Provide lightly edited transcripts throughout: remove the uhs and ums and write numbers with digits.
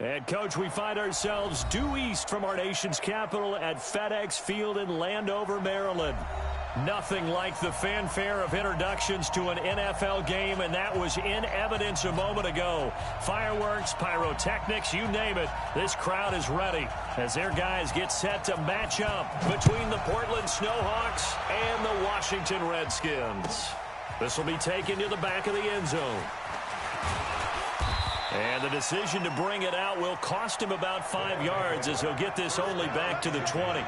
And, Coach, we find ourselves due east from our nation's capital at FedEx Field in Landover, Maryland. Nothing like the fanfare of introductions to an NFL game, and that was in evidence a moment ago. Fireworks, pyrotechnics, you name it. This crowd is ready as their guys get set to match up between the Portland Snowhawks and the Washington Redskins. This will be taken to the back of the end zone. And the decision to bring it out will cost him about 5 yards as he'll get this only back to the 20.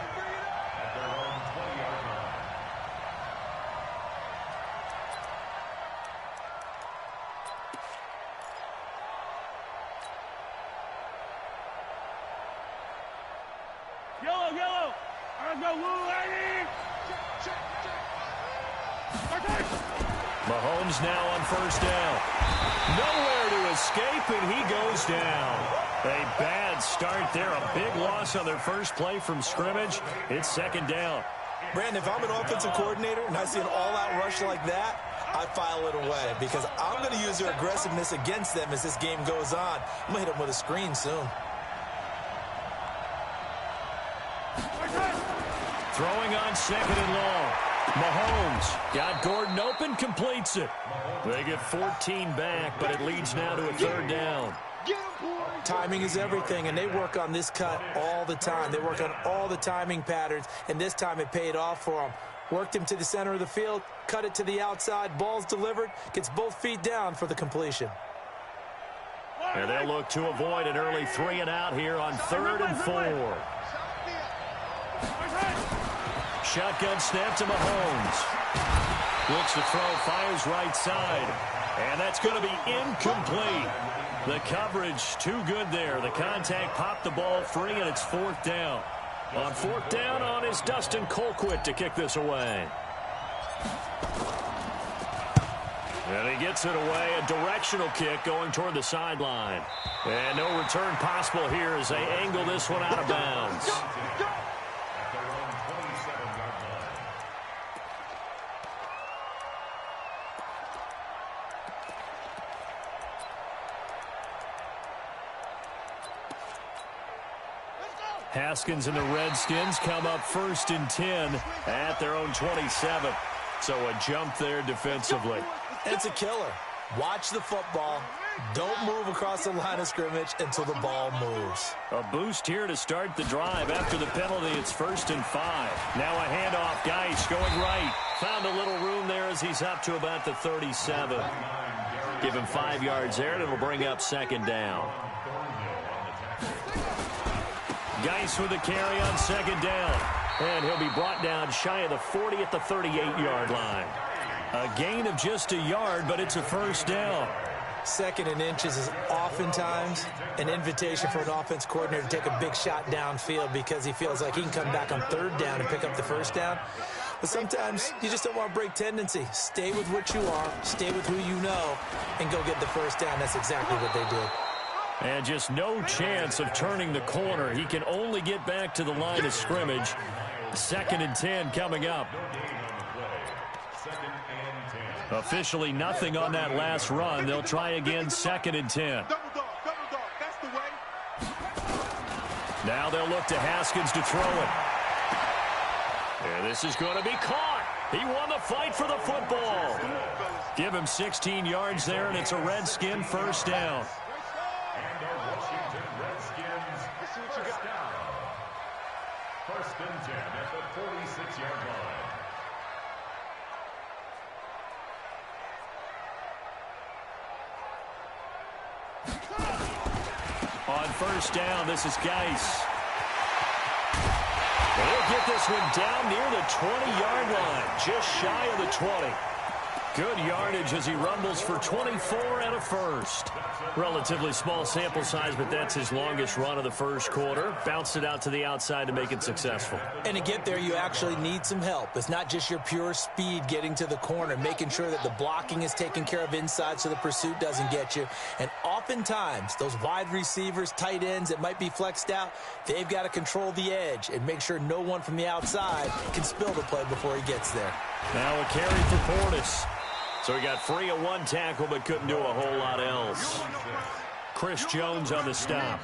Yellow. Let's go, Blue Lady. Mahomes now on first down. Nowhere to escape, and he goes down. A bad start there. A big loss on their first play from scrimmage. It's second down. Brandon, if I'm an offensive coordinator and I see an all-out rush like that, I file it away because I'm going to use their aggressiveness against them as this game goes on. I'm going to hit them with a screen soon. Throwing on second and long. Mahomes got Gordon open, completes it. They get 14 back, but it leads now to a third down. Timing is everything, and they work on this cut all the time. They work on all the timing patterns, and this time it paid off for them. Worked him to the center of the field, cut it to the outside, ball's delivered, gets both feet down for the completion. And they'll look to avoid an early 3 and out here on 3rd and 4. Shotgun snap to Mahomes. Looks to throw, fires right side. And that's going to be incomplete. The coverage too good there. The contact popped the ball free, and it's 4th down. On 4th down on is Dustin Colquitt to kick this away. And he gets it away, a directional kick going toward the sideline. And no return possible here as they angle this one out of bounds. Haskins and the Redskins come up 1st and 10 at their own 27. So a jump there defensively. It's a killer. Watch the football. Don't move across the line of scrimmage until the ball moves. A boost here to start the drive. After the penalty, it's 1st and 5. Now a handoff. Geis going right. Found a little room there as he's up to about the 37. Give him 5 yards there, and it'll bring up 2nd down. Geis with a carry on 2nd down. And he'll be brought down shy of the 40 at the 38-yard line. A gain of just a yard, but it's a 1st down. 2nd and inches is oftentimes an invitation for an offense coordinator to take a big shot downfield because he feels like he can come back on 3rd down and pick up the 1st down. But sometimes you just don't want to break tendency. Stay with what you are, stay with who you know, and go get the 1st down. That's exactly what they did. And just no chance of turning the corner. He can only get back to the line of scrimmage. 2nd and 10 coming up. Officially nothing on that last run. They'll try again 2nd and 10. Now they'll look to Haskins to throw it. And this is going to be caught. He won the fight for the football. Give him 16 yards there, and it's a Redskin 1st down. On 1st down, this is Geis. They'll get this one down near the 20-yard line, just shy of the 20. Good yardage as he rumbles for 24 and a 1st. Relatively small sample size, but that's his longest run of the 1st quarter. Bounced it out to the outside to make it successful. And to get there, you actually need some help. It's not just your pure speed getting to the corner, making sure that the blocking is taken care of inside so the pursuit doesn't get you. And oftentimes, those wide receivers, tight ends that might be flexed out, they've got to control the edge and make sure no one from the outside can spill the play before he gets there. Now a carry for Portis. So he got free of 1 tackle but couldn't do a whole lot else. Chris Jones on the stop.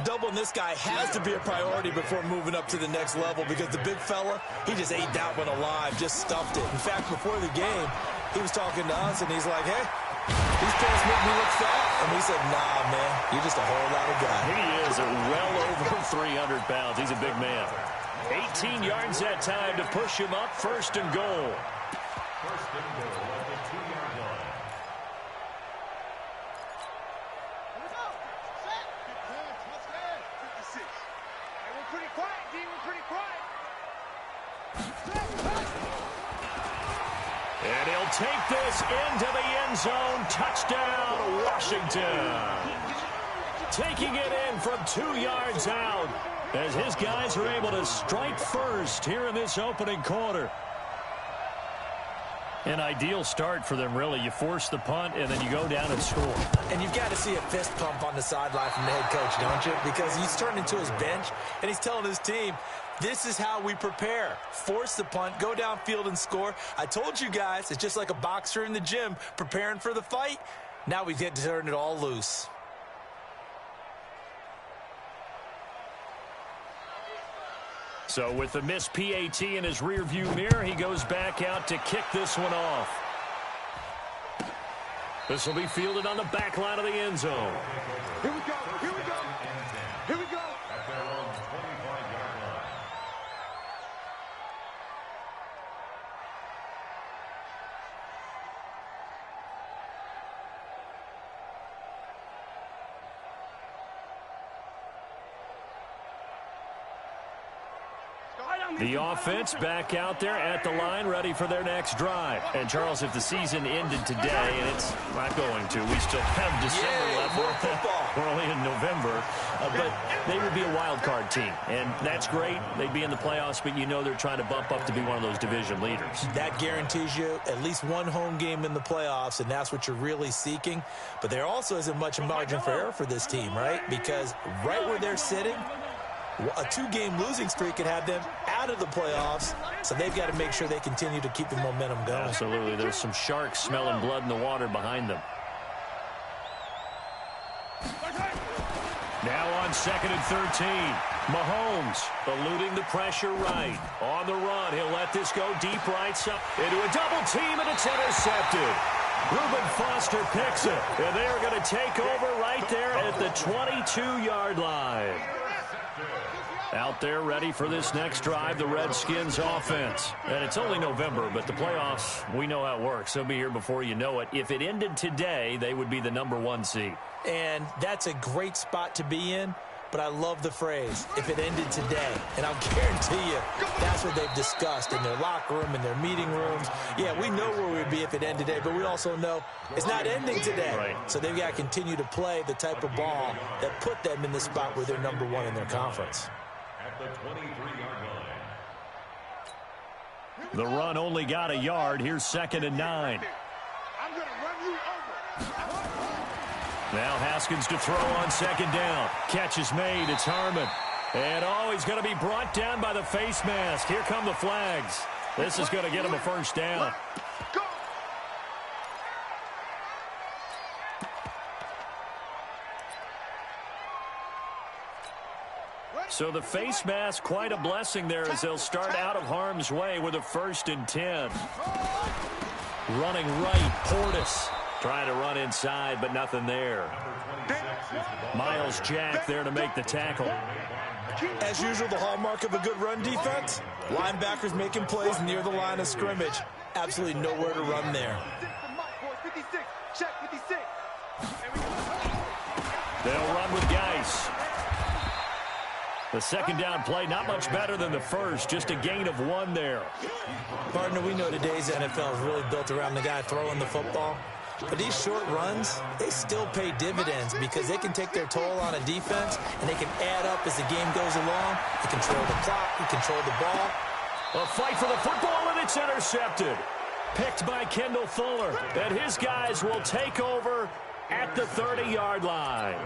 Doubling this guy has to be a priority before moving up to the next level because the big fella, he just ate that one alive, just stuffed it. In fact, before the game, he was talking to us, and he's like, hey, these pants make me look fat. And we said, nah, man, you're just a whole lot of guy. He is well over 300 pounds. He's a big man. 18 yards that time to push him up, 1st and goal. First and goal at the 2-yard line. Pretty quiet, D. We're pretty quiet. And he'll take this into the end zone. Touchdown, Washington. Taking it in from 2 yards out as his guys are able to strike first here in this opening quarter. An ideal start for them, really. You force the punt, and then you go down and score. And you've got to see a fist pump on the sideline from the head coach, don't you? Because he's turned into his bench, and he's telling his team, this is how we prepare. Force the punt, go downfield and score. I told you guys, it's just like a boxer in the gym preparing for the fight. Now we get to turn it all loose. So with the missed PAT in his rearview mirror, he goes back out to kick this one off. This will be fielded on the back line of the end zone. Here we go. Here we go. Here we go. At their own 25-yard line. The offense back out there at the line, ready for their next drive. And, Charles, if the season ended today, and it's not going to, we still have December left. We're only in November. But they would be a wild card team. And that's great. They'd be in the playoffs, but you know they're trying to bump up to be one of those division leaders. That guarantees you at least one home game in the playoffs, and that's what you're really seeking. But there also isn't much margin for error for this team, right? Because right where they're sitting, a 2-game losing streak could have them out of the playoffs, so they've got to make sure they continue to keep the momentum going. Absolutely. There's some sharks smelling blood in the water behind them. Now on 2nd and 13. Mahomes eluding the pressure right. On the run, he'll let this go deep right side into a double team, and it's intercepted. Reuben Foster picks it, and they're going to take over right there at the 22-yard line. Out there ready for this next drive, the Redskins offense. And it's only November, but the playoffs, we know how it works. They'll be here before you know it. If it ended today, they would be the #1 seed. And that's a great spot to be in, but I love the phrase, if it ended today. And I'll guarantee you, that's what they've discussed in their locker room, in their meeting rooms. Yeah, we know where we'd be if it ended today, but we also know it's not ending today. Right. So they've got to continue to play the type of ball that put them in the spot where they're #1 in their conference. At the 23-yard line. The run only got a yard. Here's 2nd and 9. I'm going to run you over. Now Haskins to throw on 2nd down. Catch is made. It's Harmon. And, he's going to be brought down by the face mask. Here come the flags. This is going to get him a 1st down. Go. So the face mask, quite a blessing there as they'll start out of harm's way with a 1st and 10. Running right, Portis. Trying to run inside, but nothing there. Miles Jack there to make the tackle. As usual, the hallmark of a good run defense, linebackers making plays near the line of scrimmage. Absolutely nowhere to run there. They'll run with Geis. The 2nd down play, not much better than the first, just a gain of 1 there. Partner, we know today's NFL is really built around the guy throwing the football. But these short runs, they still pay dividends because they can take their toll on a defense, and they can add up as the game goes along. You control the clock, you control the ball. A fight for the football, and it's intercepted. Picked by Kendall Fuller, and his guys will take over at the 30-yard line.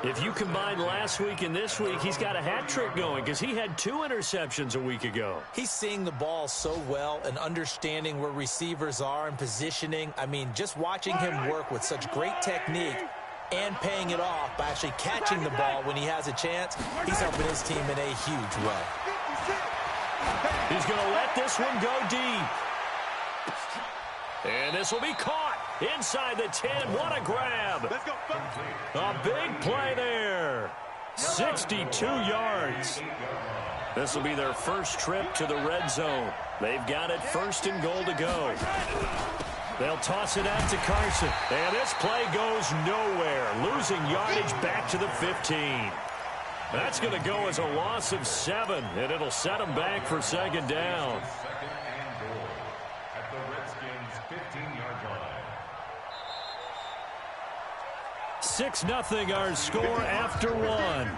If you combine last week and this week, he's got a hat trick going because he had 2 interceptions a week ago. He's seeing the ball so well and understanding where receivers are and positioning. I mean, just watching him work with such great technique, and paying it off by actually catching the ball when he has a chance. He's helping his team in a huge way. He's going to let this one go deep. And this will be caught inside the 10. What a grab. Let's go. A big play there. 62 yards. This will be their first trip to the red zone. They've got it 1st and goal to go. They'll toss it out to Carson. And this play goes nowhere. Losing yardage back to the 15. That's going to go as a loss of 7, and it'll set them back for 2nd down. 2nd and goal at the Redskins' 15-yard line. 6-0 our score after 1.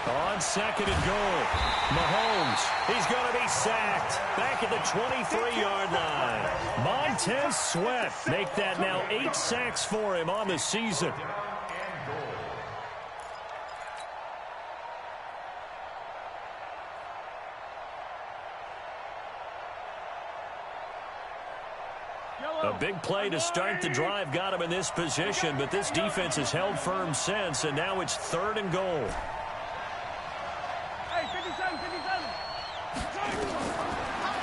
On 2nd and goal, Mahomes, he's going to be sacked back at the 23-yard line. Montez Sweat make that now 8 sacks for him on the season. A big play to start the drive got him in this position, but this defense has held firm since, and now it's 3rd and goal.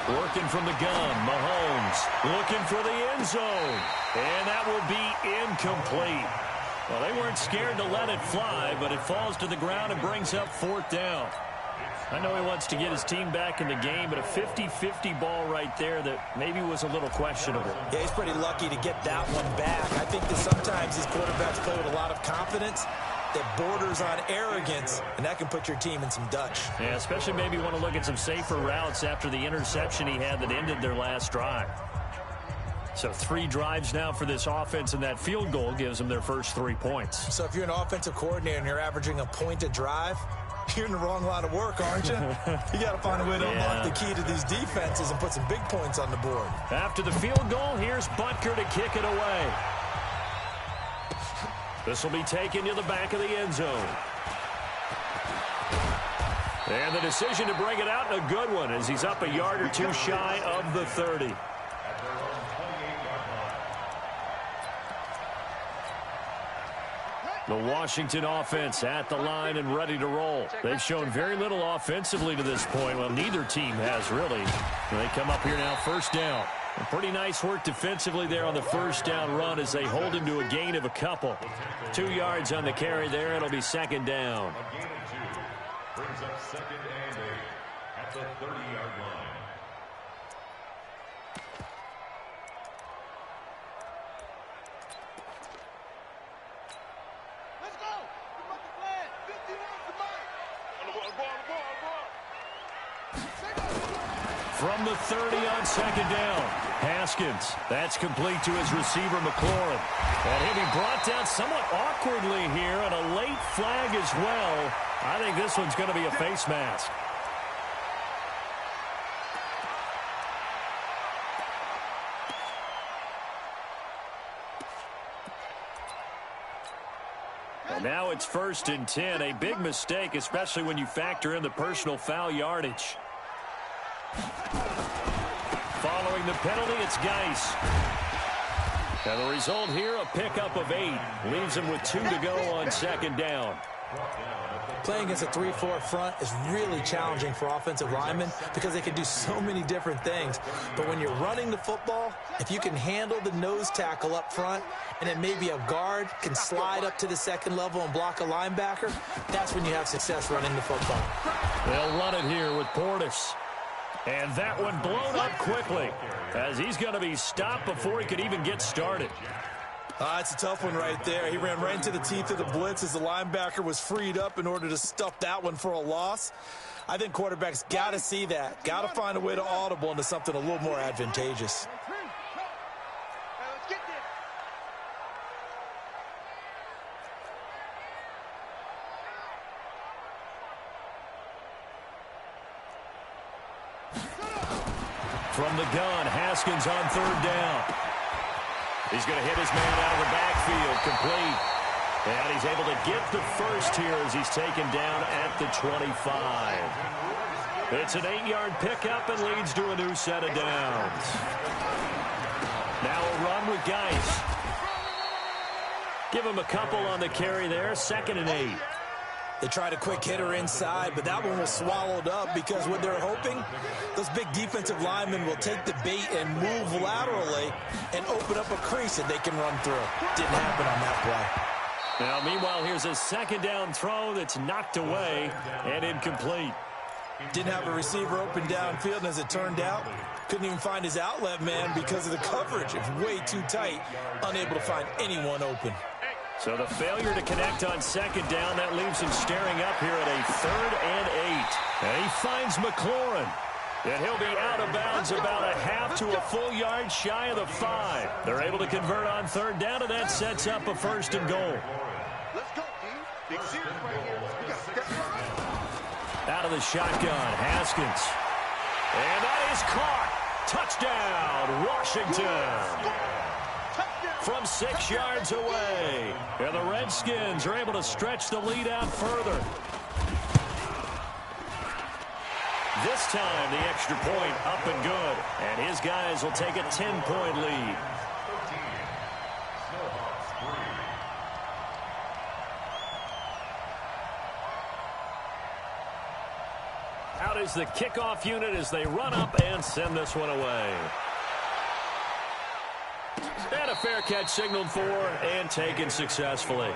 Working from the gun, Mahomes looking for the end zone, and that will be incomplete. Well, they weren't scared to let it fly, but it falls to the ground and brings up 4th down. I know he wants to get his team back in the game, but a 50-50 ball right there that maybe was a little questionable. Yeah, he's pretty lucky to get that one back. I think that sometimes these quarterbacks play with a lot of confidence that borders on arrogance, and that can put your team in some Dutch. Yeah, especially maybe want to look at some safer routes after the interception he had that ended their last drive. So 3 drives now for this offense, and that field goal gives them their first 3 points. So if you're an offensive coordinator and you're averaging a point a drive, you're in the wrong line of work, aren't you? You got to find a way to unlock the key to these defenses and put some big points on the board. After the field goal, here's Butker to kick it away. This will be taken to the back of the end zone. And the decision to bring it out, a good one, as he's up a yard or 2 shy of the 30. The Washington offense at the line and ready to roll. They've shown very little offensively to this point. Well, neither team has really. They come up here now 1st down. And pretty nice work defensively there on the 1st down run as they hold him to a gain of a couple. 2 yards on the carry there. It'll be 2nd down. A gain of 2 brings up 2nd and 8 at the 30-yard line. Let's go. Come on, the flag. 51, come on. On the ball. From the 30 on 2nd down, Haskins. That's complete to his receiver, McLaurin. And he'll be brought down somewhat awkwardly here, and a late flag as well. I think this one's going to be a face mask. And now it's 1st and 10. A big mistake, especially when you factor in the personal foul yardage. Following the penalty, it's Geis. And the result here, a pickup of 8. Leaves him with 2 to go on 2nd down. Playing against a 3-4 front is really challenging for offensive linemen because they can do so many different things. But when you're running the football, if you can handle the nose tackle up front, and then maybe a guard can slide up to the 2nd level and block a linebacker, that's when you have success running the football. They'll run it here with Portis. And that one blown up quickly as he's going to be stopped before he could even get started. It's a tough one right there. He ran right into the teeth of the blitz as the linebacker was freed up in order to stuff that one for a loss. I think quarterbacks got to see that. Got to find a way to audible into something a little more advantageous. From the gun, Haskins on 3rd down. He's going to hit his man out of the backfield, complete. And he's able to get the first here as he's taken down at the 25. It's an 8-yard pickup and leads to a new set of downs. Now a run with Geis. Give him a couple on the carry there, 2nd and 8. They tried a quick hitter inside, but that one was swallowed up because what they're hoping, those big defensive linemen will take the bait and move laterally and open up a crease that they can run through. Didn't happen on that play. Now, meanwhile, here's a 2nd down throw that's knocked away and incomplete. Didn't have a receiver open downfield, and as it turned out, couldn't even find his outlet man because of the coverage. It was way too tight, unable to find anyone open. So the failure to connect on 2nd down, that leaves him staring up here at a 3rd and 8. And he finds McLaurin. And he'll be out of bounds about a half to a full yard shy of the 5. They're able to convert on 3rd down, and that sets up a 1st and goal. Let's go, D. Big series right here. We got to step right. Out of the shotgun, Haskins. And that is caught. Touchdown, Washington. From 6 yards away. And the Redskins are able to stretch the lead out further. This time, the extra point up and good. And his guys will take a 10-point lead. 13. Snowhawks 3. Out is the kickoff unit as they run up and send this one away. And a fair catch signaled for and taken successfully.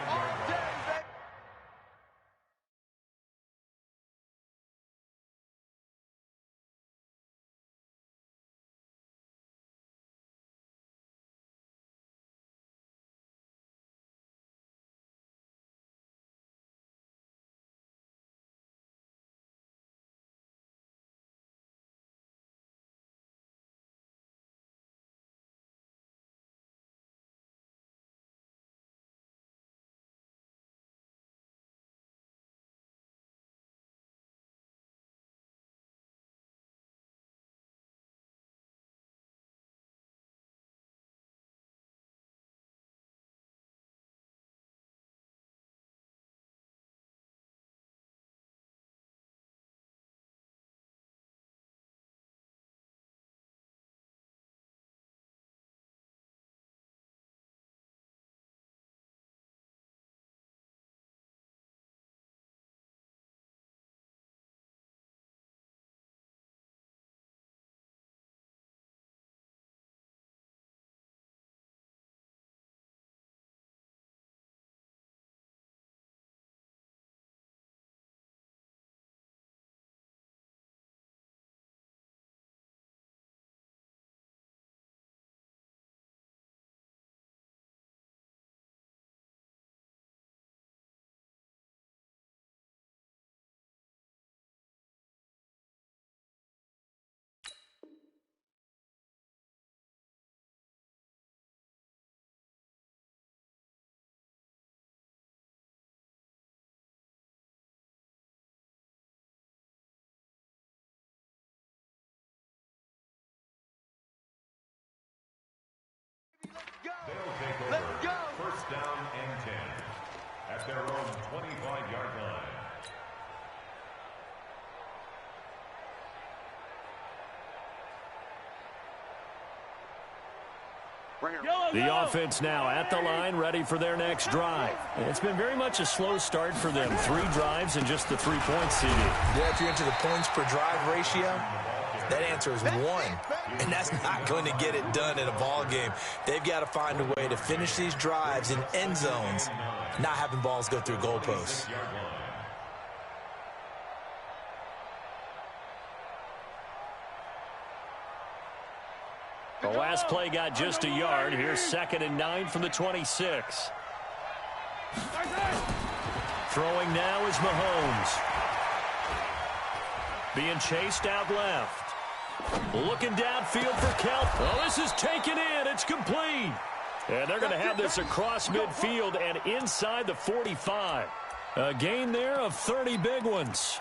Let's go. 1st down and 10 at their own 25-yard line. The offense now at the line, ready for their next drive. It's been very much a slow start for them. 3 drives and just the 3 points CD. Yeah, if you're into the points per drive ratio, that answer is 1. And that's not going to get it done in a ball game. They've got to find a way to finish these drives in end zones, not having balls go through goalposts. The last play got just a yard. Here's 2nd and 9 from the 26. Throwing now is Mahomes. Being chased out left. Looking downfield for Kelp. Oh, this is taken in. It's complete. And they're going to have this across midfield and inside the 45. A gain there of 30 big ones.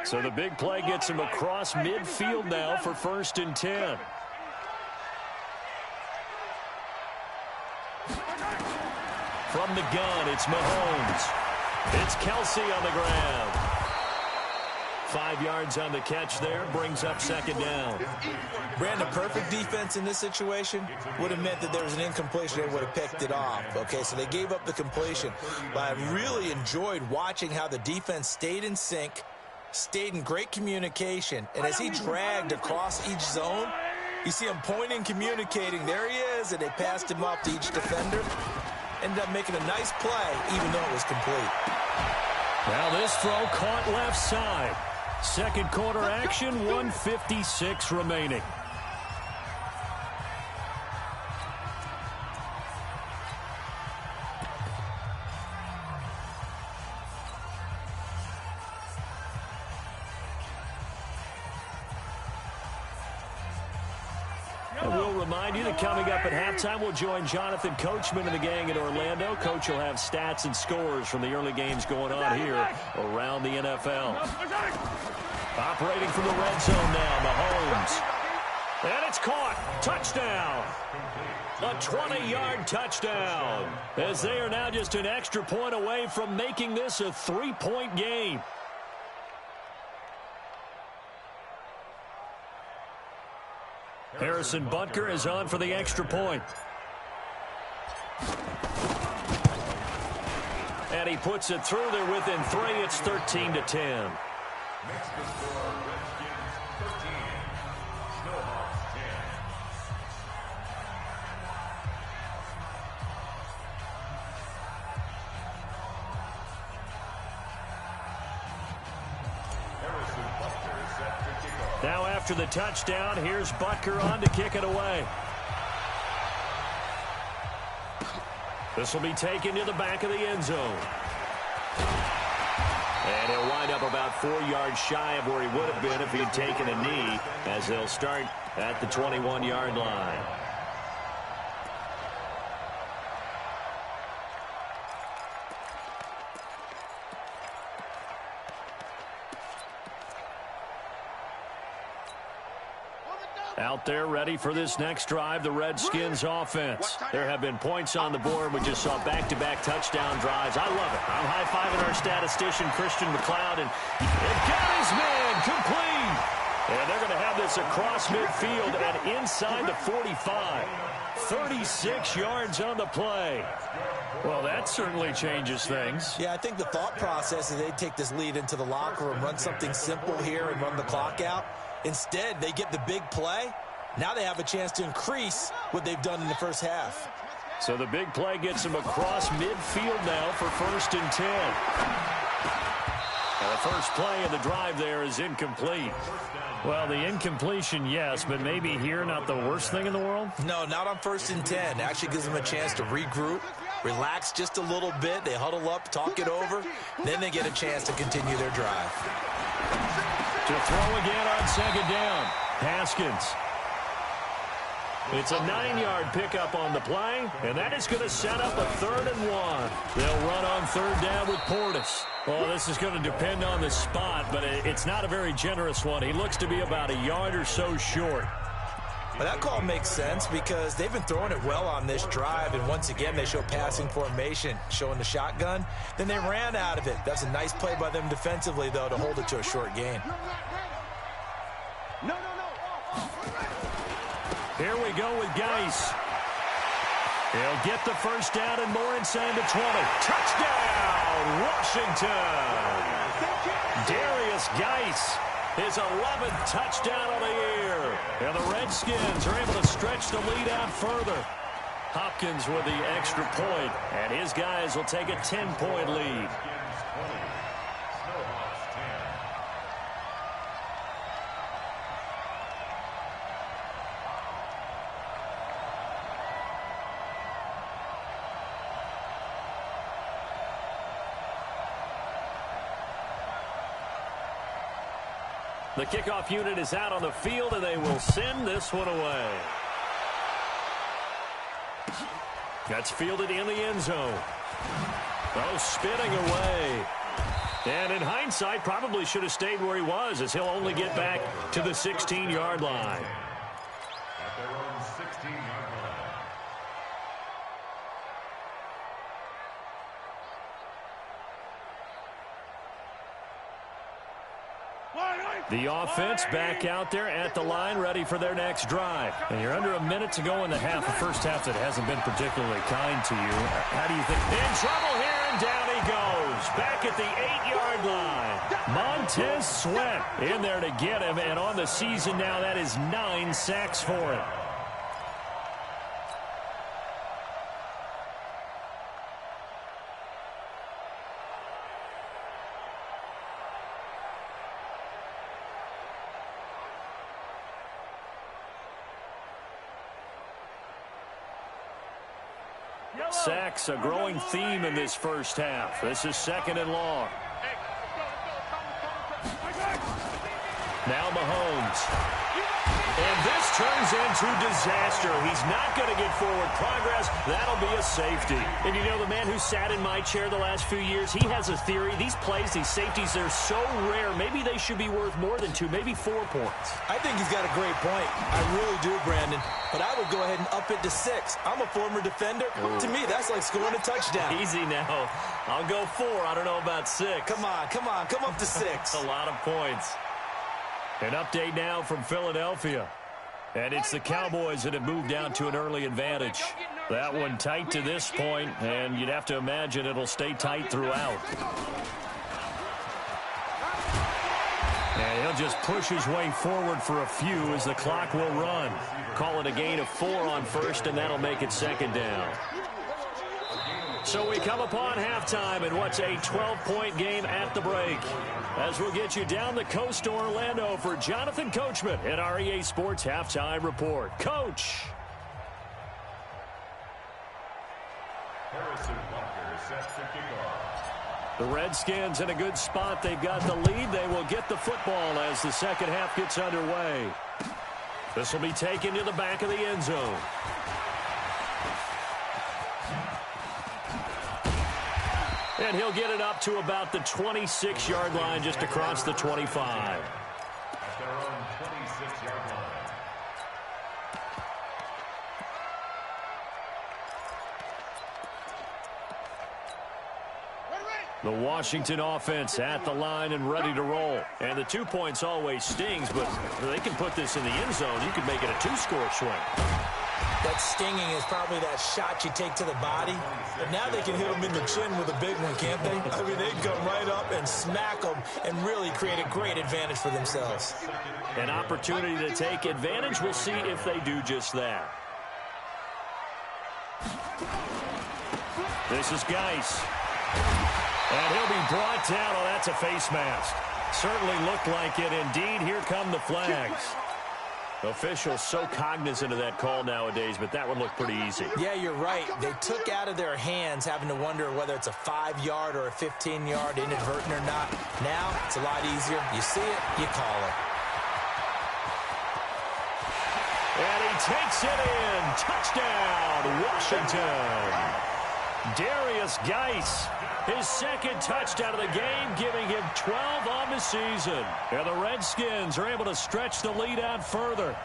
So the big play gets him across midfield now for 1st and 10. From the gun, it's Mahomes. It's Kelsey on the ground. 5 yards on the catch there, brings up 2nd down. Brandon, perfect defense in this situation would have meant that there was an incompletion. They would have picked it off. Okay, so they gave up the completion. But I really enjoyed watching how the defense stayed in sync, stayed in great communication. And as he dragged across each zone, you see him pointing, communicating. There he is, and they passed him off to each defender. Ended up making a nice play, even though it was complete. Now this throw caught left side. 2nd quarter action, 1:56 remaining. And we'll remind you that coming up at halftime, we'll join Jonathan Coachman and the gang in Orlando. Coach will have stats and scores from the early games going on here around the NFL. Operating from the red zone now, Mahomes. And it's caught. Touchdown. A 20-yard touchdown. As they are now just an extra point away from making this a 3-point game. Harrison Butker is on for the extra point. And he puts it through. They're within 3. It's 13-10. Next to score, Redskins 13, Snowhawks 10. Harrison Butker is set to kick off. Now after the touchdown, here's Butker on to kick it away. This will be taken to the back of the end zone. And he'll wind up about 4 yards shy of where he would have been if he'd taken a knee, as they'll start at the 21-yard line. Out there ready for this next drive, the Redskins offense. There have been points on the board. We just saw back-to-back touchdown drives. I love it. I'm high-fiving our statistician, Christian McLeod, and it got his man complete. And they're going to have this across midfield and inside the 45. 36 yards on the play. Well, that certainly changes things. Yeah, I think the thought process is they'd take this lead into the locker room, run something simple here and run the clock out. Instead, they get the big play. Now they have a chance to increase what they've done in the first half. So the big play gets them across midfield now for 1st and 10. And the first play of the drive there is incomplete. Well, the incompletion, yes, but maybe here not the worst thing in the world? No, not on 1st and 10. Actually gives them a chance to regroup, relax just a little bit. They huddle up, talk it over. Then they get a chance to continue their drive. To throw again on 2nd down. Haskins. It's a 9-yard pickup on the play, and that is going to set up a 3rd and 1. They'll run on 3rd down with Portis. Well, this is going to depend on the spot, but it's not a very generous one. He looks to be about a yard or so short. Well, that call makes sense because they've been throwing it well on this drive, and once again, they show passing formation, showing the shotgun. Then they ran out of it. That's a nice play by them defensively, though, to hold it to a short gain. Here we go with Geis. He'll get the first down and more inside the 20. Touchdown, Washington! Darius Geis, his 11th touchdown of the year. And the Redskins are able to stretch the lead out further. Hopkins with the extra point, and his guys will take a 10-point lead. The kickoff unit is out on the field, and they will send this one away. That's fielded in the end zone. Oh, spinning away. And in hindsight, probably should have stayed where he was, as he'll only get back to the 16-yard line. At their own 16-yard line. The offense back out there at the line, ready for their next drive. And you're under a minute to go in the half, a first half that hasn't been particularly kind to you. How do you think? In trouble here, and down he goes. Back at the 8-yard line. Montez Sweat in there to get him, and on the season now, that is 9 sacks for him. Sacks, a growing theme in this first half. This is 2nd and long. Now Mahomes. And this turns into disaster. He's not going to get forward progress. That'll be a safety. And you know, the man who sat in my chair the last few years, he has a theory. These plays, these safeties, they're so rare. Maybe they should be worth more than 2, maybe 4 points. I think he's got a great point. I really do, Brandon. But I would go ahead and up it to 6. I'm a former defender. Ooh. To me, that's like scoring a touchdown. Easy now. I'll go 4. I don't know about 6. Come on. Come up to 6. That's a lot of points. An update now from Philadelphia. And it's the Cowboys that have moved down to an early advantage. That one tight to this point, and you'd have to imagine it'll stay tight throughout. And he'll just push his way forward for a few as the clock will run. Call it a gain of 4 on first, and that'll make it 2nd down. So we come upon halftime in what's a 12-point game at the break. As we'll get you down the coast to Orlando for Jonathan Coachman at our EA Sports Halftime Report. Coach. Harrison Walker set to kick off. The Redskins in a good spot. They've got the lead. They will get the football as the second half gets underway. This will be taken to the back of the end zone. And he'll get it up to about the 26-yard line, just across the 25. At their own 26-yard line. The Washington offense at the line and ready to roll. And the 2 points always stings, but they can put this in the end zone. You could make it a 2-score swing. That stinging is probably that shot you take to the body. But now they can hit them in the chin with a big one, can't they? I mean, they can come right up and smack them and really create a great advantage for themselves. An opportunity to take advantage. We'll see if they do just that. This is Geis. And he'll be brought down. Oh, that's a face mask. Certainly looked like it. Indeed, here come the flags. Officials so cognizant of that call nowadays, but that one looked pretty easy. Yeah, you're right. They took out of their hands having to wonder whether it's a 5-yard or a 15-yard, inadvertent or not. Now, it's a lot easier. You see it, you call it. And he takes it in. Touchdown, Washington. Darius Geis, his second touchdown of the game, giving him 12 on the season. And the Redskins are able to stretch the lead out further.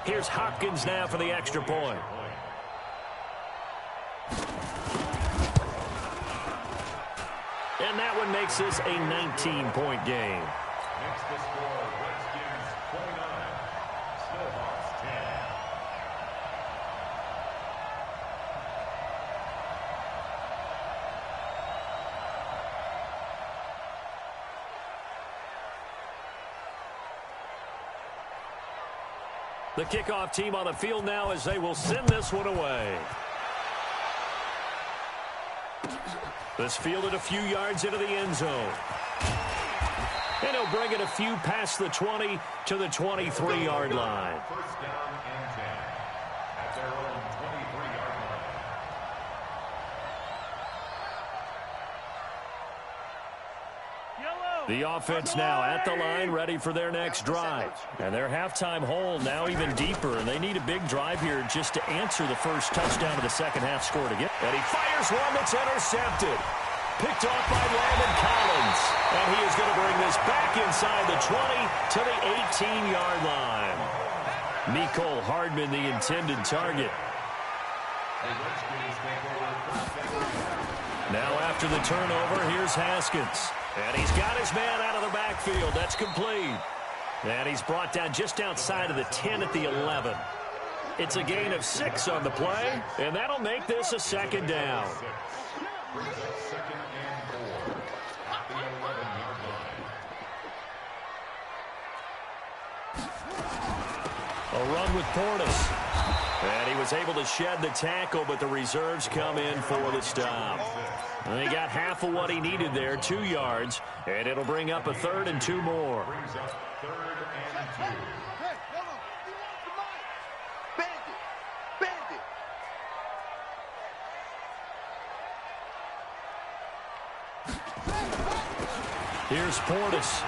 Here's Hopkins now for the extra point. And that one makes this a 19-point game. Next to score, Redskins 29, Snowhawks 10. The kickoff team on the field now as they will send this one away. This fielded a few yards into the end zone. And he'll bring it a few past the 20 to the 23-yard line. First down and 10 at their own 23-yard line. The offense now at the line, ready for their next drive. And their halftime hole now even deeper, and they need a big drive here just to answer the first touchdown of the second half score to get. And he fires one that's intercepted. Picked off by Landon Collins. And he is going to bring this back inside the 20 to the 18-yard line. Mecole Hardman, the intended target. Now after the turnover, here's Haskins. And he's got his man out of the backfield. That's complete. And he's brought down just outside of the 10 at the 11. It's a gain of 6 on the play, and that'll make this a second down. A run with Portis. And he was able to shed the tackle, but the reserves come in for the stop. And he got half of what he needed there, 2 yards, and it'll bring up a 3rd and 2 more. Here's Portis.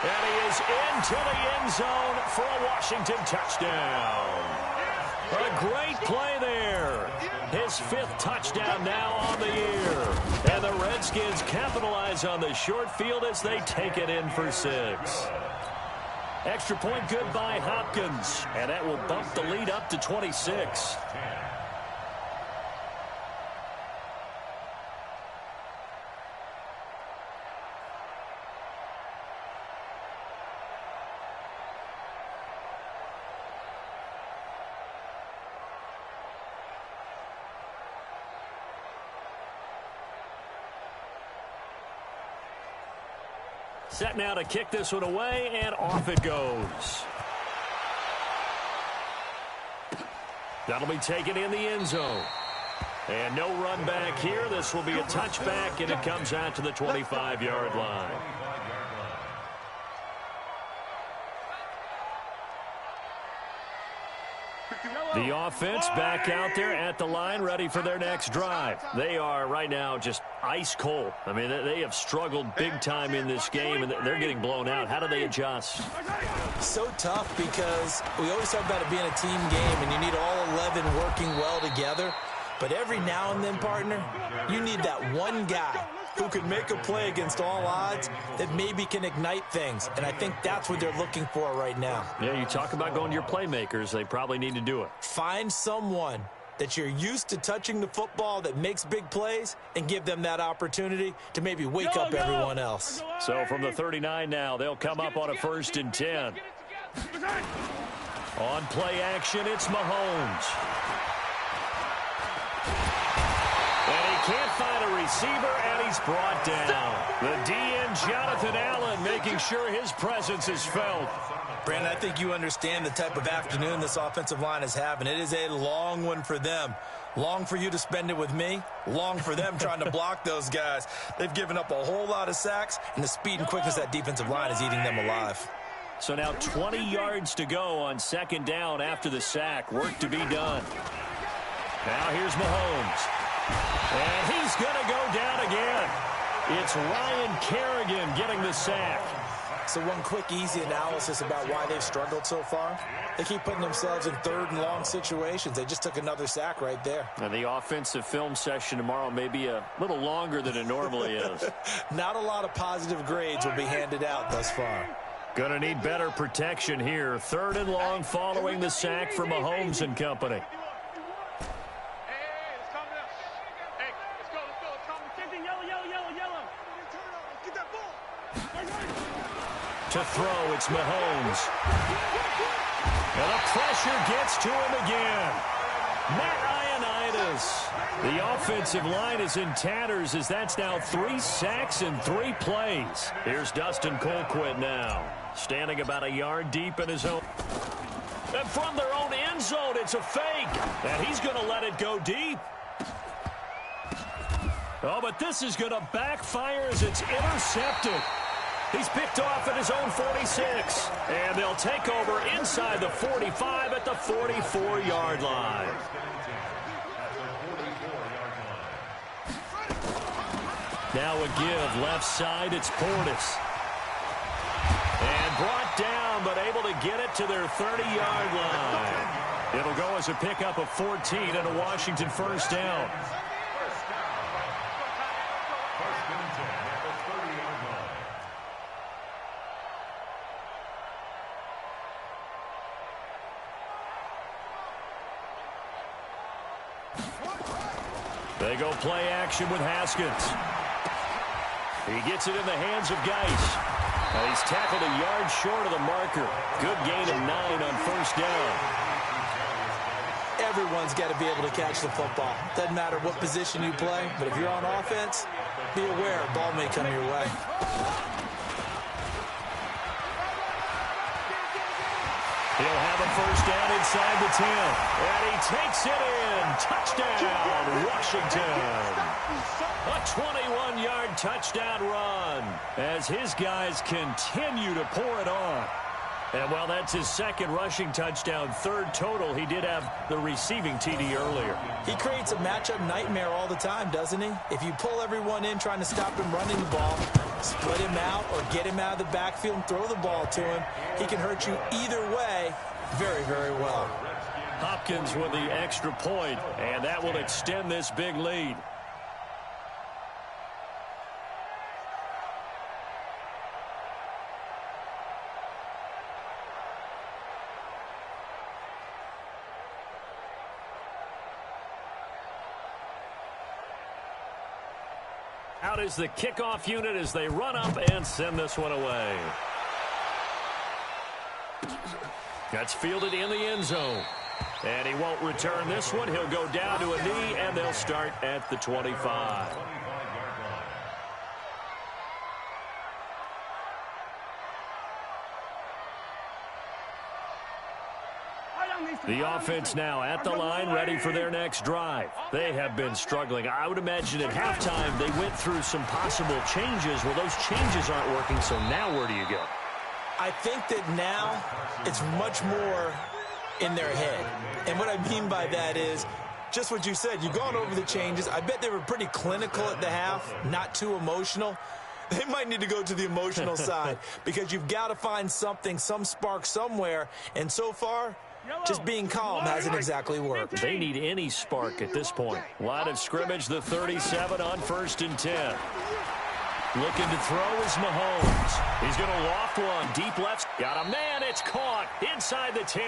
And he is into the end zone for a Washington touchdown. A great play there. His 5th touchdown now on the year. And the Redskins capitalize on the short field as they take it in for 6. Extra point good by Hopkins. And that will bump the lead up to 26. Set now to kick this one away, and off it goes. That'll be taken in the end zone. And no run back here. This will be a touchback, and it comes out to the 25-yard line. The offense back out there at the line, ready for their next drive. They are right now just ice cold. I mean, they have struggled big time in this game, and they're getting blown out. How do they adjust? So tough because we always talk about it being a team game, and you need all 11 working well together. But every now and then, partner, you need that one guy who could make a play against all odds that maybe can ignite things. And I think that's what they're looking for right now. Yeah, you talk about going to your playmakers. They probably need to do it. Find someone that you're used to touching the football that makes big plays and give them that opportunity to maybe wake up everyone else. So from the 39 now, they'll come up on a 1st and 10. On play action, it's Mahomes. And he can't find a receiver, and he's brought down. The DN, Jonathan Allen, making sure his presence is felt. Brandon, I think you understand the type of afternoon this offensive line is having. It is a long one for them. Long for you to spend it with me. Long for them trying to block those guys. They've given up a whole lot of sacks, and the speed and quickness of that defensive line is eating them alive. So now 20 yards to go on 2nd down after the sack. Work to be done. Now here's Mahomes. And he's going to go down again. It's Ryan Kerrigan getting the sack. So one quick, easy analysis about why they've struggled so far. They keep putting themselves in 3rd and long situations. They just took another sack right there. And the offensive film session tomorrow may be a little longer than it normally is. Not a lot of positive grades will be handed out thus far. Going to need better protection here. 3rd and long following the sack for Mahomes and company. To throw, it's Mahomes. And the pressure gets to him again. Matt Ioannidis. The offensive line is in tatters as that's now 3 sacks in 3 plays. Here's Dustin Colquitt now, standing about a yard deep in his own. And from their own end zone, it's a fake. And he's going to let it go deep. Oh, but this is going to backfire as it's intercepted. He's picked off at his own 46. And they'll take over inside the 45 at the 44-yard line. Now a give left side. It's Portis. And brought down, but able to get it to their 30-yard line. It'll go as a pickup of 14 and a Washington 1st down. They go play action with Haskins. He gets it in the hands of Geis. He's tackled a yard short of the marker. Good gain of 9 on first down. Everyone's got to be able to catch the football. Doesn't matter what position you play, but if you're on offense, be aware a ball may come your way. He'll have a first down inside the 10. And he takes it in. Touchdown, Washington. A 21-yard touchdown run as his guys continue to pour it on. And while that's his second rushing touchdown, third total, he did have the receiving TD earlier. He creates a matchup nightmare all the time, doesn't he? If you pull everyone in trying to stop him running the ball, split him out or get him out of the backfield and throw the ball to him, he can hurt you either way very, very well. Hopkins with the extra point, and that will extend this big lead. Out is the kickoff unit as they run up and send this one away. That's fielded in the end zone. And he won't return this one. He'll go down to a knee, and they'll start at the 25. The offense now at the line, ready for their next drive. They have been struggling. I would imagine at halftime they went through some possible changes. Well, those changes aren't working, so now where do you go? I think that now it's much more in their head. And what I mean by that is just what you said. You've gone over the changes. I bet they were pretty clinical at the half, not too emotional. They might need to go to the emotional side because you've got to find something, some spark somewhere. And so far, just being calm hasn't exactly worked. They need any spark at this point. Line of scrimmage, the 37 on 1st and 10. Looking to throw is Mahomes. He's going to loft one. Deep left. Got a man. It's caught inside the 10.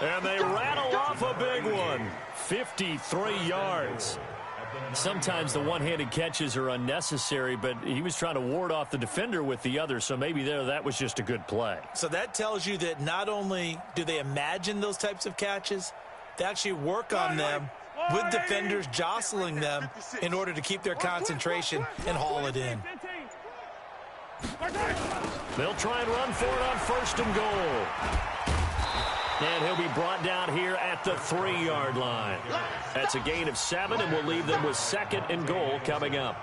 And they rattle off a big one. 53 yards. Sometimes the one-handed catches are unnecessary, but he was trying to ward off the defender with the other, so maybe that was just a good play. So that tells you that not only do they imagine those types of catches, they actually work on them with defenders jostling them in order to keep their concentration and haul it in. They'll try and run for it on 1st and goal. And he'll be brought down here at the 3-yard line. That's a gain of 7, and we'll leave them with 2nd and goal coming up.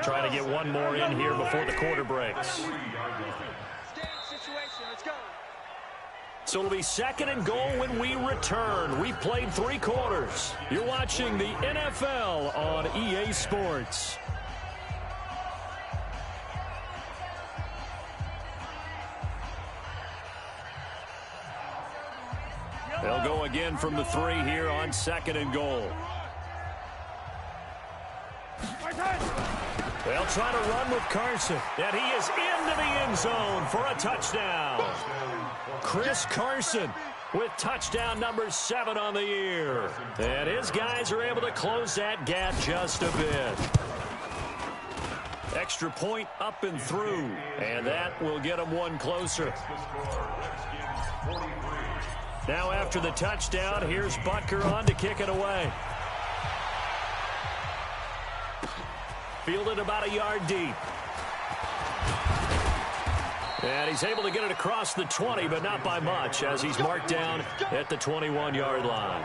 Trying to get one more in here before the quarter breaks. So it'll be 2nd and goal when we return. We've played 3 quarters. You're watching the NFL on EA Sports. They'll go again from the 3 here on 2nd and goal. They'll try to run with Carson. And he is into the end zone for a touchdown. Chris Carson with touchdown number 7 on the year. And his guys are able to close that gap just a bit. Extra point up and through. And that will get them one closer. Now after the touchdown, here's Butker on to kick it away. Fielded about a yard deep. And he's able to get it across the 20, but not by much, as he's marked down at the 21-yard line.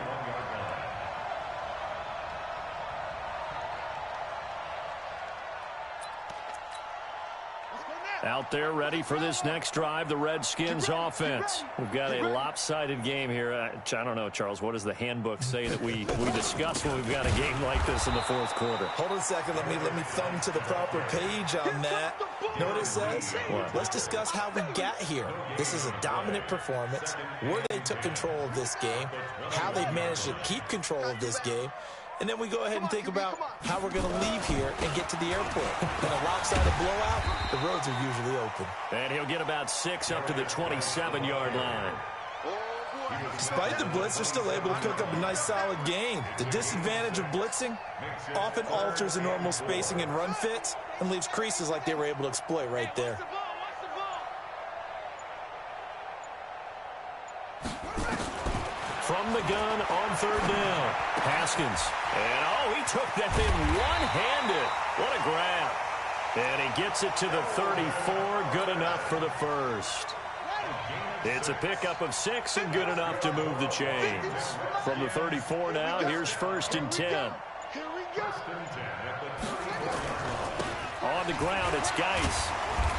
Out there ready for this next drive, the Redskins offense. We've got a lopsided game here. I don't know, Charles, what does the handbook say that we discuss when we've got a game like this in the 4th quarter? Hold on a second. Let me thumb to the proper page on that. Know what it says? What? Let's discuss how we got here. This is a dominant performance, where they took control of this game, how they've managed to keep control of this game, and then we go ahead and think about how we're going to leave here and get to the airport. In a lopsided blowout, the roads are usually open. And he'll get about 6 up to the 27-yard line. Despite the blitz, they're still able to pick up a nice solid gain. The disadvantage of blitzing often alters the normal spacing and run fits and leaves creases like they were able to exploit right there. From the gun on third down, Haskins. And, he took that thing one-handed. What a grab. And he gets it to the 34, good enough for the first. It's a pickup of 6 and good enough to move the chains. From the 34 now, here's 1st and 10. On the ground, it's Geis.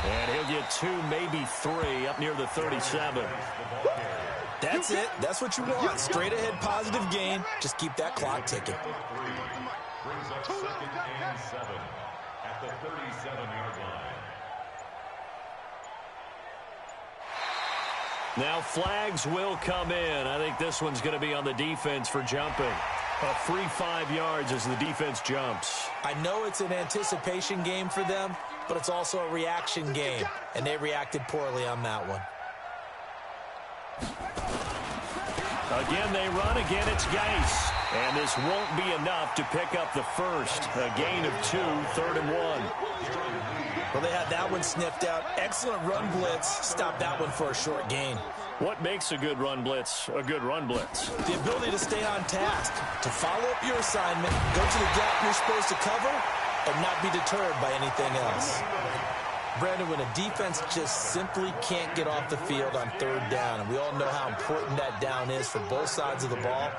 And he'll get 2, maybe 3, up near the 37. That's it. That's what you want. Straight ahead positive gain. Just keep that clock ticking. Brings up 2nd and 7 at the 37-yard line. Now flags will come in. I think this one's going to be on the defense for jumping. A free 5 yards as the defense jumps. I know it's an anticipation game for them, but it's also a reaction game, and they reacted poorly on that one. Again, they run. Again, it's Geis. And this won't be enough to pick up the first. A gain of 2, 3rd and 1. Well, they had that one sniffed out. Excellent run blitz. Stop that one for a short gain. What makes a good run blitz a good run blitz? The ability to stay on task, to follow up your assignment, go to the gap you're supposed to cover, and not be deterred by anything else. Brandon, when a defense just simply can't get off the field on third down, and we all know how important that down is for both sides of the ball,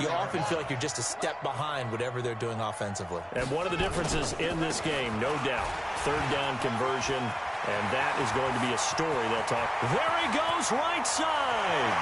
you often feel like you're just a step behind whatever they're doing offensively. And one of the differences in this game, no doubt, third down conversion, and that is going to be a story they'll talk. There he goes, right side.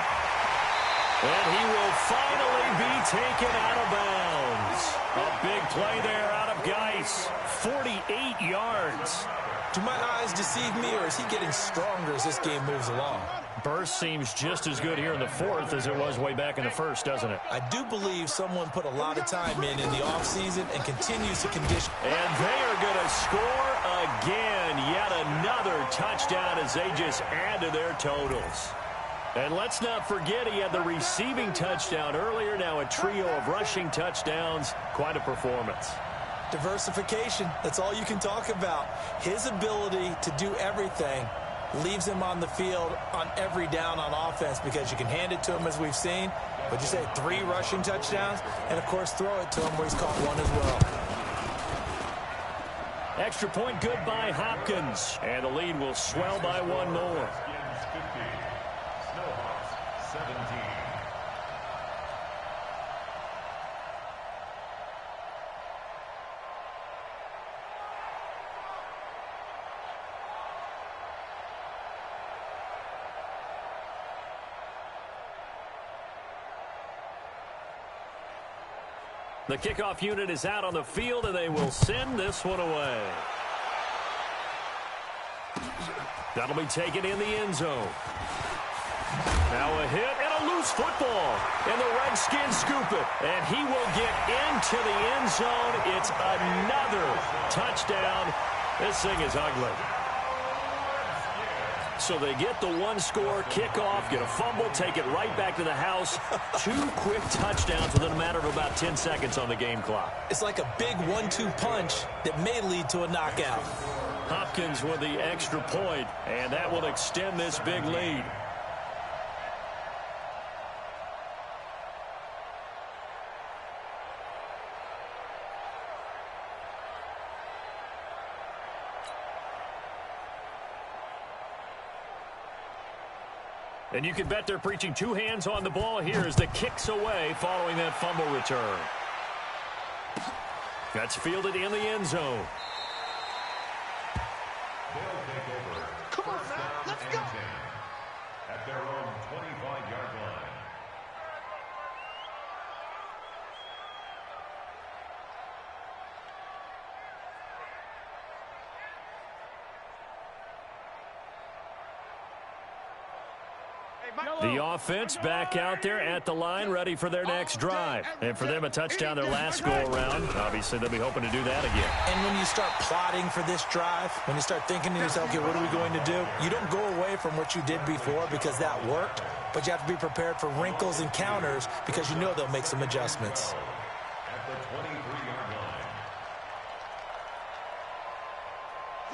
And he will finally be taken out of bounds. A big play there out of Geis. 48 yards. Do my eyes deceive me, or is he getting stronger as this game moves along? Burst seems just as good here in the 4th as it was way back in the 1st, doesn't it? I do believe someone put a lot of time in the offseason and continues to condition. And they are going to score again. Yet another touchdown as they just add to their totals. And let's not forget he had the receiving touchdown earlier. Now a trio of rushing touchdowns. Quite a performance. Diversification, that's all you can talk about. His ability to do everything leaves him on the field on every down on offense because you can hand it to him as we've seen. But you say 3 rushing touchdowns, and of course throw it to him where he's caught 1 as well. Extra point good by Hopkins. And the lead will swell by 1 more. Redskins 50, Snowhawks 17. The kickoff unit is out on the field, and they will send this one away. That'll be taken in the end zone. Now a hit and a loose football. And the Redskins scoop it. And he will get into the end zone. It's another touchdown. This thing is ugly. So they get the 1-score kickoff, get a fumble, take it right back to the house. 2 quick touchdowns within a matter of about 10 seconds on the game clock. It's like a big 1-2 punch that may lead to a knockout. Hopkins with the extra point, and that will extend this big lead. And you can bet they're preaching 2 hands on the ball here as the kick's away following that fumble return. That's fielded in the end zone. They'll take over. Come on, First man. down Let's and go. 10 at their own 25-yard line. Hey, The offense back out there at the line, ready for their next drive. And for them, a touchdown their last go-around. Obviously, they'll be hoping to do that again. And when you start plotting for this drive, when you start thinking to yourself, okay, what are we going to do? You don't go away from what you did before because that worked, but you have to be prepared for wrinkles and counters because you know they'll make some adjustments. At the 23-yard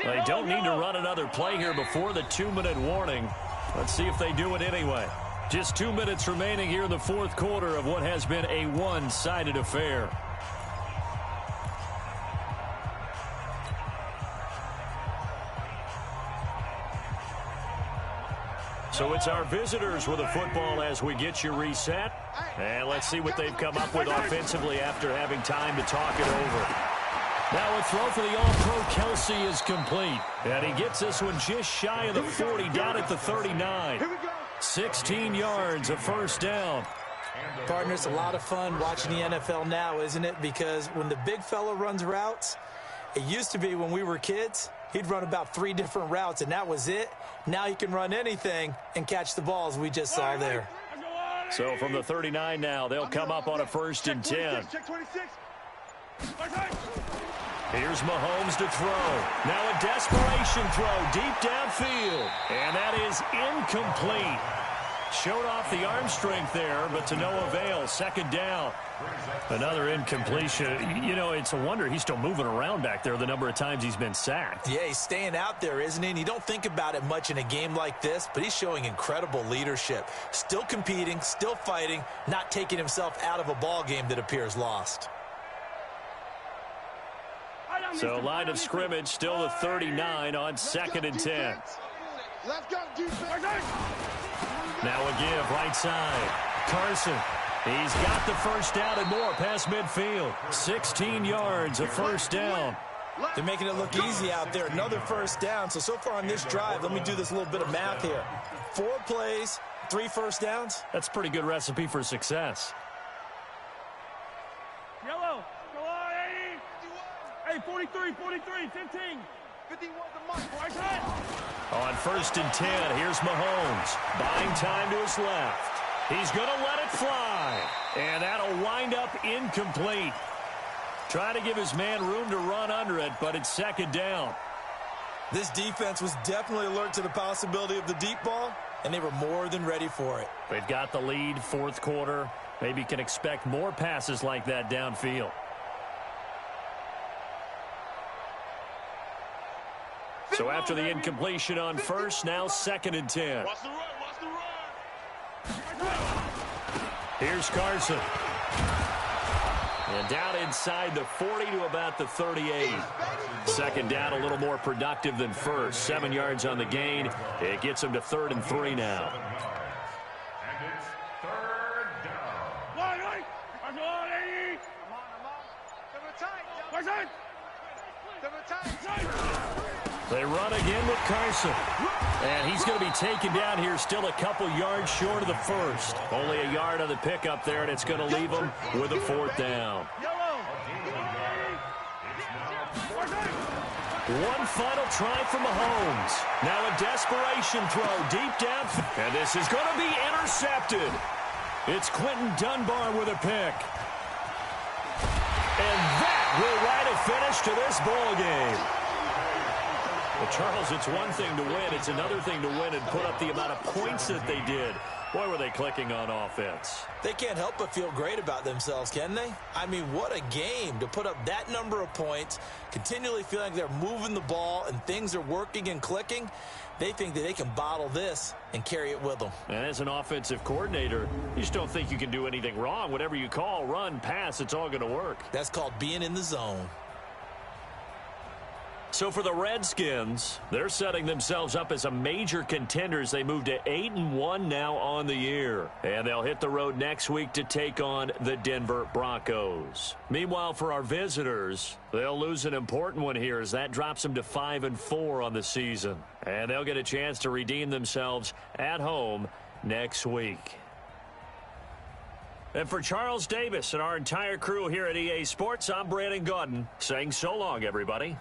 line. They don't need to run another play here before the 2-minute warning. Let's see if they do it anyway. Just 2 minutes remaining here in the fourth quarter of what has been a one-sided affair. So it's our visitors with the football as we get you reset. And let's see what they've come up with offensively after having time to talk it over. Now a throw for the All-Pro Kelsey is complete. And he gets this one just shy of the 40, down at the 39. 16 yards, a first down. Partner, it's a lot of fun watching the NFL now, isn't it? Because when the big fella runs routes, it used to be when we were kids, he'd run about 3 different routes, and that was it. Now he can run anything and catch the ball, as we just saw there. So from the 39 now, they'll come up on a 1st and 10. Here's Mahomes to throw. Now a desperation throw deep downfield. And that is incomplete. Showed off the arm strength there, but to no avail. 2nd down. Another incompletion. You know, it's a wonder he's still moving around back there the number of times he's been sacked. Yeah, he's staying out there, isn't he? And you don't think about it much in a game like this, but he's showing incredible leadership. Still competing, still fighting, not taking himself out of a ball game that appears lost. So line of scrimmage still the 39 on 2nd and 10. Now a give right side. Carson. He's got the first down and more past midfield. 16 yards, a first down. They're making it look easy out there. Another first down. So far on this drive, let me do this little bit of math here. 4 plays, 3 first downs. That's a pretty good recipe for success. Yellow. Go on, 80. Hey, 43, 15. 51 the mark. Right side. On 1st and 10, here's Mahomes. Buying time to his left. He's going to let it fly. And that'll wind up incomplete. Trying to give his man room to run under it, but it's 2nd down. This defense was definitely alert to the possibility of the deep ball, and they were more than ready for it. They've got the lead, 4th quarter. Maybe can expect more passes like that downfield. So after the incompletion on 1st, now 2nd and 10. Watch the run. Here's Carson. And down inside the 40 to about the 38. 2nd down, a little more productive than 1st. 7 yards on the gain. It gets him to 3rd and 3 now. And it's 3rd down. Come on, 80. They run again with Carson. And he's going to be taken down here, still a couple yards short of the 1st. Only a yard on the pickup there, and it's going to leave him with a 4th down. One final try for Mahomes. Now a desperation throw deep down. And this is going to be intercepted. It's Quentin Dunbar with a pick. And that will write a finish to this ball game. Well, Charles, it's one thing to win. It's another thing to win and put up the amount of points that they did. Boy, were they clicking on offense. They can't help but feel great about themselves, can they? I mean, what a game to put up that number of points, continually feeling like they're moving the ball and things are working and clicking. They think that they can bottle this and carry it with them. And as an offensive coordinator, you just don't think you can do anything wrong. Whatever you call, run, pass, it's all going to work. That's called being in the zone. So for the Redskins, they're setting themselves up as a major contender as they move to 8-1 now on the year. And they'll hit the road next week to take on the Denver Broncos. Meanwhile, for our visitors, they'll lose an important one here as that drops them to 5-4 on the season. And they'll get a chance to redeem themselves at home next week. And for Charles Davis and our entire crew here at EA Sports, I'm Brandon Gaudin saying so long, everybody.